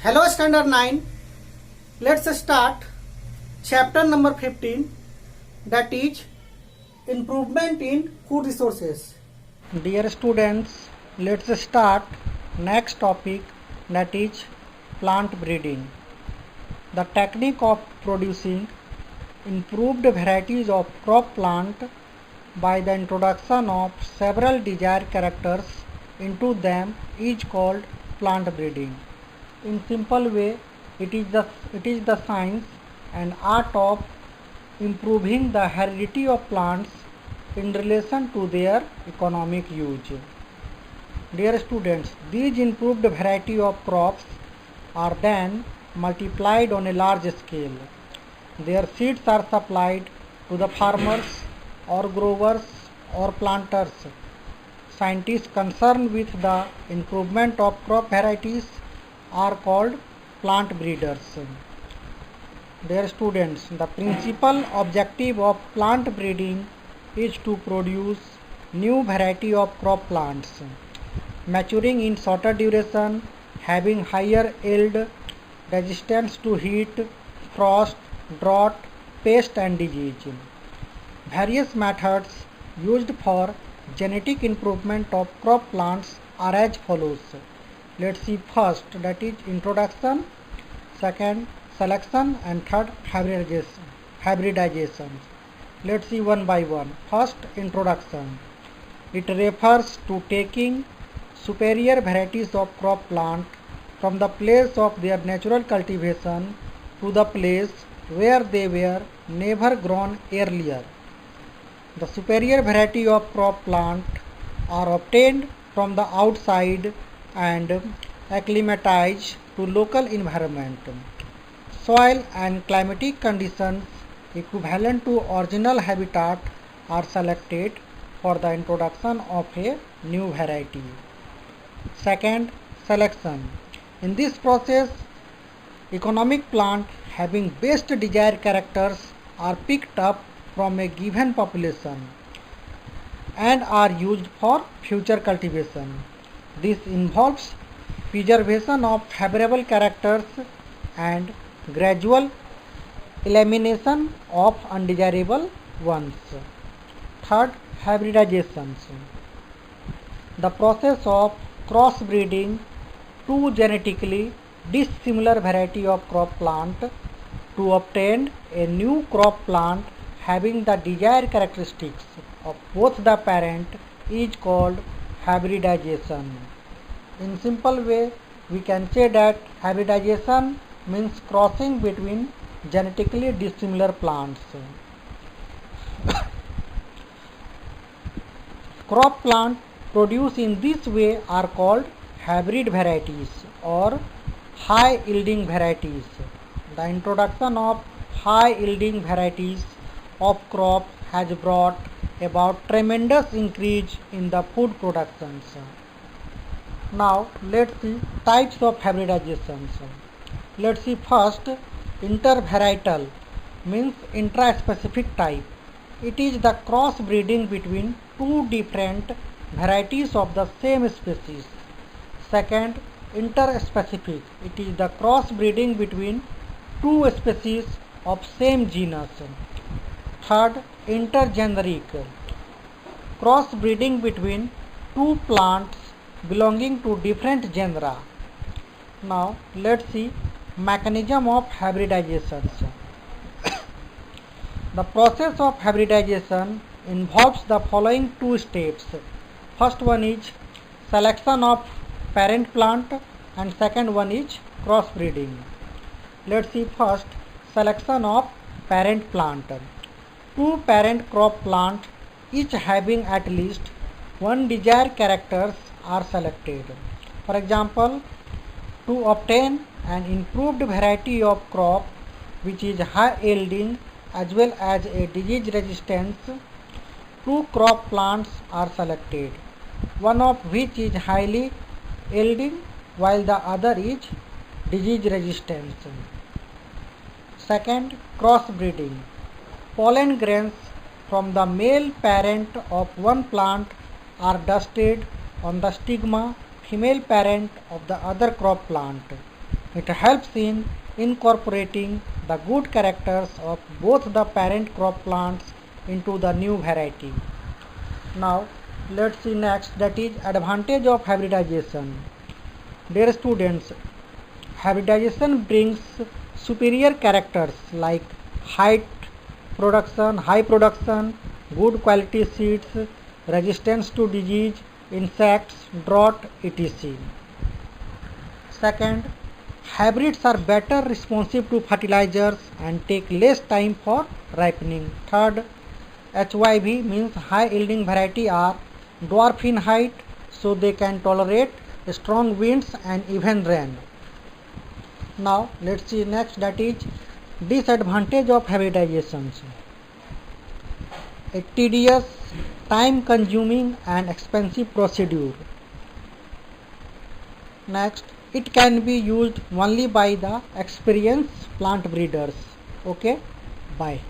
Hello Standard 9. Let's start chapter number 15, that is improvement in food resources. Dear students, let's start next topic, that is plant breeding. The technique of producing improved varieties of crop plant by the introduction of several desired characters into them is called plant breeding. In simple way, it is the science and art of improving the heredity of plants in relation to their economic use. Dear students, these improved variety of crops are then multiplied on a large scale. Their seeds are supplied to the farmers or growers or planters. Scientists concerned with the improvement of crop varieties are called plant breeders. Dear students, the principal objective of plant breeding is to produce new variety of crop plants, maturing in shorter duration, having higher yield, resistance to heat, frost, drought, pest and disease. Various methods used for genetic improvement of crop plants are as follows. Let's see first, that is introduction, second selection and third hybridization. Let's see one by one. First, introduction. It refers to taking superior varieties of crop plant from the place of their natural cultivation to the place where they were never grown earlier. The superior variety of crop plant are obtained from the outside and acclimatized to local environment. Soil and climatic conditions equivalent to original habitat are selected for the introduction of a new variety. Second, selection. In this process, economic plant having best desired characters are picked up from a given population and are used for future cultivation. This involves preservation of favorable characters and gradual elimination of undesirable ones. Third, hybridization. The process of crossbreeding two genetically dissimilar variety of crop plant to obtain a new crop plant having the desired characteristics of both the parent is called hybridization. In simple way, we can say that hybridization means crossing between genetically dissimilar plants. Crop plant produced in this way are called hybrid varieties or high yielding varieties. The introduction of high yielding varieties of crop has brought about tremendous increase in the food productions. Now let's see types of hybridizations. Let's see first, intervarietal means intraspecific type. It is the cross breeding between two different varieties of the same species. Second, interspecific. It is the cross breeding between two species of same genus. Third, intergeneric. Cross breeding between two plants belonging to different genera. Now let's see mechanism of hybridization. The process of hybridization involves the following two steps. First one is selection of parent plant and second one is cross breeding. Let's see first selection of parent plant. Two parent crop plant each having at least one desired characters are selected. For example, to obtain an improved variety of crop which is high yielding as well as a disease resistance, two crop plants are selected, one of which is highly yielding while the other is disease resistant. Second, cross breeding. Pollen grains from the male parent of one plant are dusted on the stigma female parent of the other crop plant. It helps in incorporating the good characters of both the parent crop plants into the new variety. Now let's see next, that is advantage of hybridization. Dear students, hybridization brings superior characters like high production, good quality seeds, resistance to disease, insects, drought, etc. Second, hybrids are better responsive to fertilizers and take less time for ripening. Third, HYV means high yielding variety are dwarf in height, so they can tolerate strong winds and even rain. Now let's see next, that is disadvantage of hybridizations. A tedious, time consuming and expensive procedure. Next, it can be used only by the experienced plant breeders. Okay, bye.